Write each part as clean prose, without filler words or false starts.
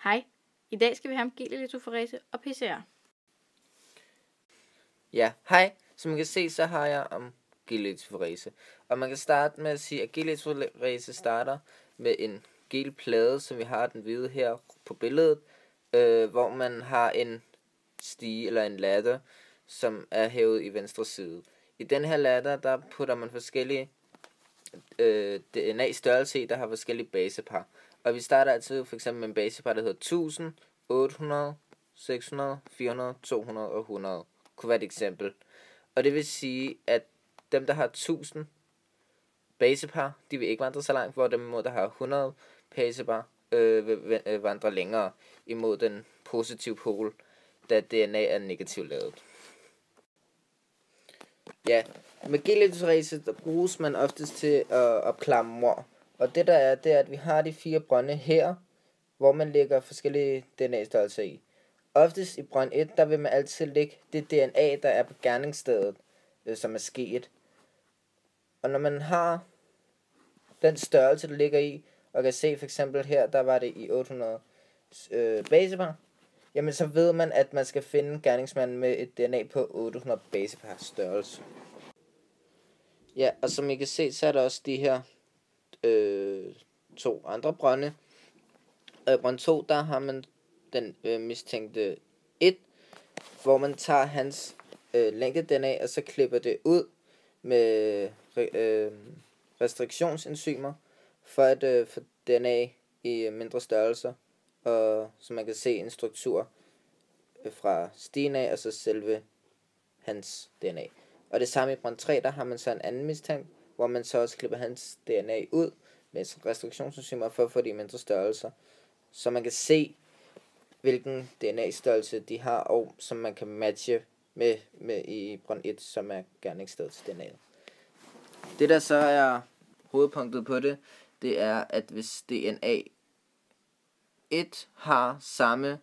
Hej, i dag skal vi have om G-elektroforese og PCR. Ja, hej. Som man kan se, så har jeg om gel-elektroforese. Og man kan starte med at sige, at gel-elektroforese starter med en gelplade, som vi har den hvide her på billedet, hvor man har en stige eller en ladder, som er hævet i venstre side. I den her ladder, der putter man forskellige DNA-størrelse, der har forskellige basepar. Og vi starter altid for eksempel med en basepar, der hedder 1000, 800, 600, 400, 200 og 100. Kunne være et eksempel. Og det vil sige, at dem, der har 1000 basepar, de vil ikke vandre så langt, hvor dem, der har 100 basepar, vil vandre længere imod den positive pol, da DNA er negativt ladet. Ja, med gel-elektroforese, der bruges man oftest til at opklare mord. Og det der er, det er, at vi har de 4 brønde her, hvor man lægger forskellige DNA-størrelser i. Oftest i brønd 1, der vil man altid lægge det DNA, der er på gerningsstedet, som er sket. Og når man har den størrelse, der ligger i, og kan se for eksempel her, der var det i 800 basepar, jamen så ved man, at man skal finde gerningsmanden med et DNA på 800 basepar størrelse. Ja, og som I kan se, så er der også de her 2 andre brønde. I brønd 2, der har man den mistænkte 1, hvor man tager hans længde-DNA, og så klipper det ud med restriktionsenzymer, for at få DNA i mindre størrelser, og så man kan se en struktur fra stigen af, og så selve hans DNA. Og det samme i brønd 3, der har man så en anden mistænkt, hvor man så også klipper hans DNA ud med restriktionsenzymer, for at få de mindre størrelser, så man kan se, hvilken DNA-størrelse de har, og som man kan matche med i brønd 1, som er gerningsstedets DNA. Det der så er hovedpunktet på det, det er, at hvis DNA 1 har samme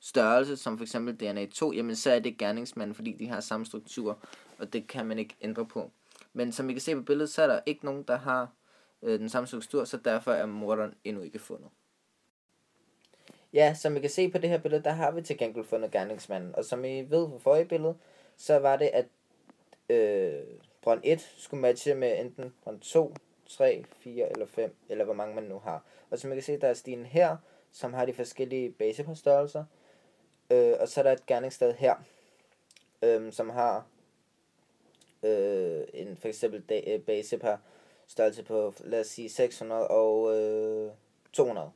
størrelse som for eksempel DNA 2, jamen så er det gerningsmanden, fordi de har samme struktur, og det kan man ikke ændre på. Men som I kan se på billedet, så er der ikke nogen, der har den samme struktur, så derfor er morderen endnu ikke fundet. Ja, som I kan se på det her billede, der har vi til gengæld fundet gerningsmanden. Og som I ved på forrige billede, så var det, at brønd 1 skulle matche med enten brønd 2, 3, 4 eller 5, eller hvor mange man nu har. Og som I kan se, der er stigen her, som har de forskellige basepar-størrelser. Og så er der et gerningssted her, som har en for eksempel basepar-størrelse på, lad os sige, 600 og 200.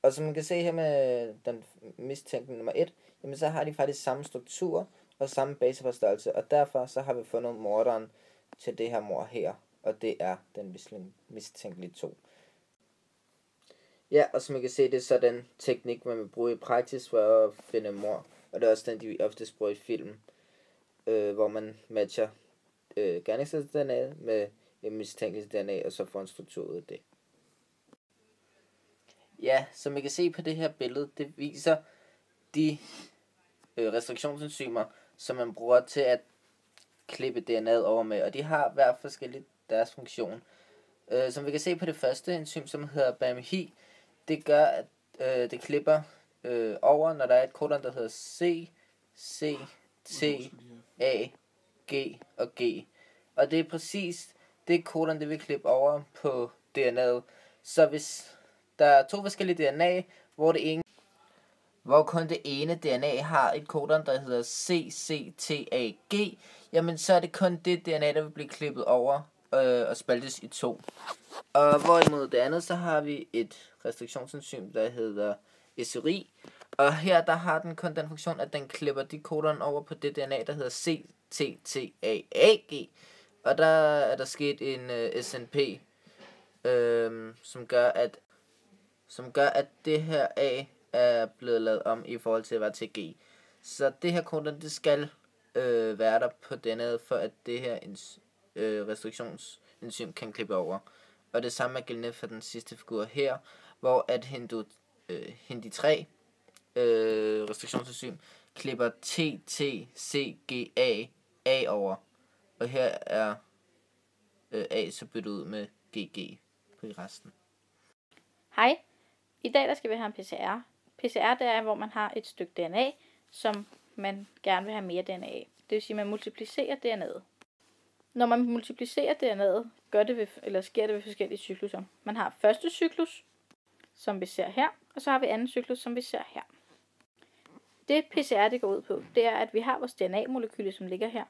Og som man kan se her med den mistænkte nummer 1, jamen så har de faktisk samme struktur og samme basepar-størrelse, og derfor så har vi fundet morderen til det her mord her, og det er den mistænkelige 2. Ja, og som man kan se, det er så den teknik, man vil bruge i praksis for at finde mord, og det er også den, de oftest bruger i film, hvor man matcher gerningsstedets DNA med en mistænkelig DNA, og så får en struktur ud af det. Ja, som I kan se på det her billede, det viser de restriktionsenzymer, som man bruger til at klippe DNA'et over med, og de har hver forskelligt deres funktion. Som vi kan se på det første enzym, som hedder BAMHI, det gør, at det klipper over, når der er et kodon, der hedder C, C, T, A, G og G. Og det er præcis det kodon, det vil klippe over på DNA'et. Så hvis der er 2 forskellige DNA, hvor kun det ene DNA har et kodon, der hedder CCTAG, jamen så er det kun det DNA, der vil blive klippet over og spaltes i 2. Og hvorimod det andet, så har vi et restriktionsenzym, der hedder SRI, og her der har den kun den funktion, at den klipper de kodon over på det DNA, der hedder CTTAG, og der er der sket en SNP, som gør, at det her A er blevet lavet om i forhold til at være til G. Så det her kodon, det skal være der på denne, for at det her restriktionsenzym kan klippe over. Og det samme er gældende for den sidste figur her, hvor at Hindi 3 restriktionsenzym klipper TTCGA A over. Og her er A så byttet ud med GG på resten. Hej, I dag der skal vi have en PCR. PCR det er, hvor man har et stykke DNA, som man gerne vil have mere DNA af. Det vil sige, at man multiplicerer DNA'et. Når man multiplicerer DNA'et, sker det ved forskellige cykluser. Man har første cyklus, som vi ser her, og så har vi anden cyklus, som vi ser her. Det PCR det går ud på, det er, at vi har vores DNA-molekyle, som ligger her.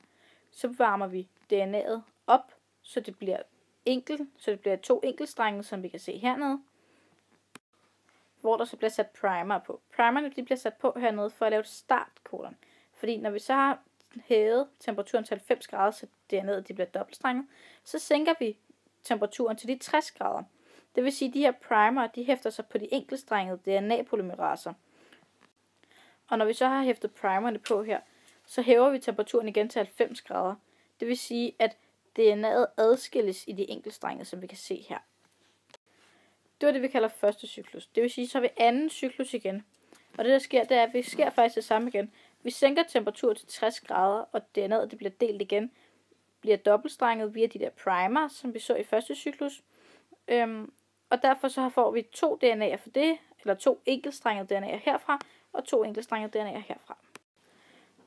Så varmer vi DNA'et op, så det bliver 2 enkeltstrenge, som vi kan se hernede, hvor der så bliver sat primer på. Primerne de bliver sat på hernede for at lave et startkodon. Fordi når vi så har hævet temperaturen til 90 grader, så DNA'et de bliver dobbeltstrenget, så sænker vi temperaturen til de 60 grader. Det vil sige, at de her primer de hæfter sig på de enkeltstrengede DNA-polymeraser. Og når vi så har hæftet primerne på her, så hæver vi temperaturen igen til 90 grader. Det vil sige, at DNA'et adskilles i de enkeltstrengede, som vi kan se her. Det var det, vi kalder første cyklus. Det vil sige, så har vi anden cyklus igen. Og det der sker, det er, at vi sker faktisk det samme igen. Vi sænker temperaturen til 60 grader, og DNA'et det bliver delt igen. Bliver dobbeltstrenget via de der primer, som vi så i første cyklus. Og derfor så får vi 2 DNA'er for det, eller 2 enkeltstrengede DNA'er herfra, og 2 enkeltstrengede DNA'er herfra.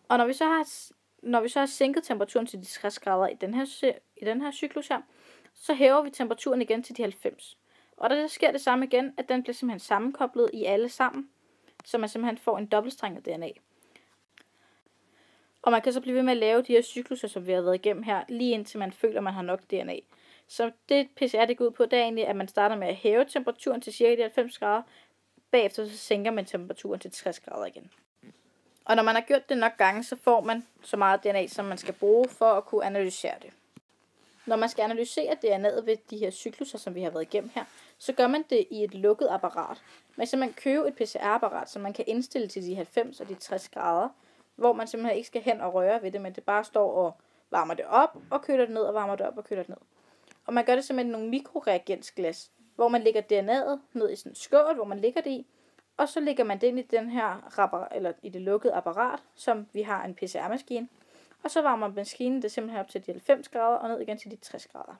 Og når vi så har sænket temperaturen til de 60 grader i den her cyklus her, så hæver vi temperaturen igen til de 90. Og der sker det samme igen, at den bliver simpelthen sammenkoblet i alle sammen, så man simpelthen får en dobbeltstrenget DNA. Og man kan så blive ved med at lave de her cykluser, som vi har været igennem her, lige indtil man føler, at man har nok DNA. Så det PCR det går ud på, det er egentlig, at man starter med at hæve temperaturen til ca. 90 grader, bagefter så sænker man temperaturen til 60 grader igen. Og når man har gjort det nok gange, så får man så meget DNA, som man skal bruge for at kunne analysere det. Når man skal analysere DNA'et ved de her cykluser, som vi har været igennem her, så gør man det i et lukket apparat. Man kan simpelthen købe et PCR-apparat, som man kan indstille til de 90 og de 60 grader, hvor man simpelthen ikke skal hen og røre ved det, men det bare står og varmer det op og køler det ned og varmer det op og køler det ned. Og man gør det simpelthen i nogle mikroreagensglas, hvor man lægger DNA'et ned i sådan en skål, hvor man lægger det i, og så lægger man det ind i den her i det lukkede apparat, som vi har en PCR-maskine. Og så varmer maskinen det simpelthen op til de 90 grader og ned igen til de 60 grader.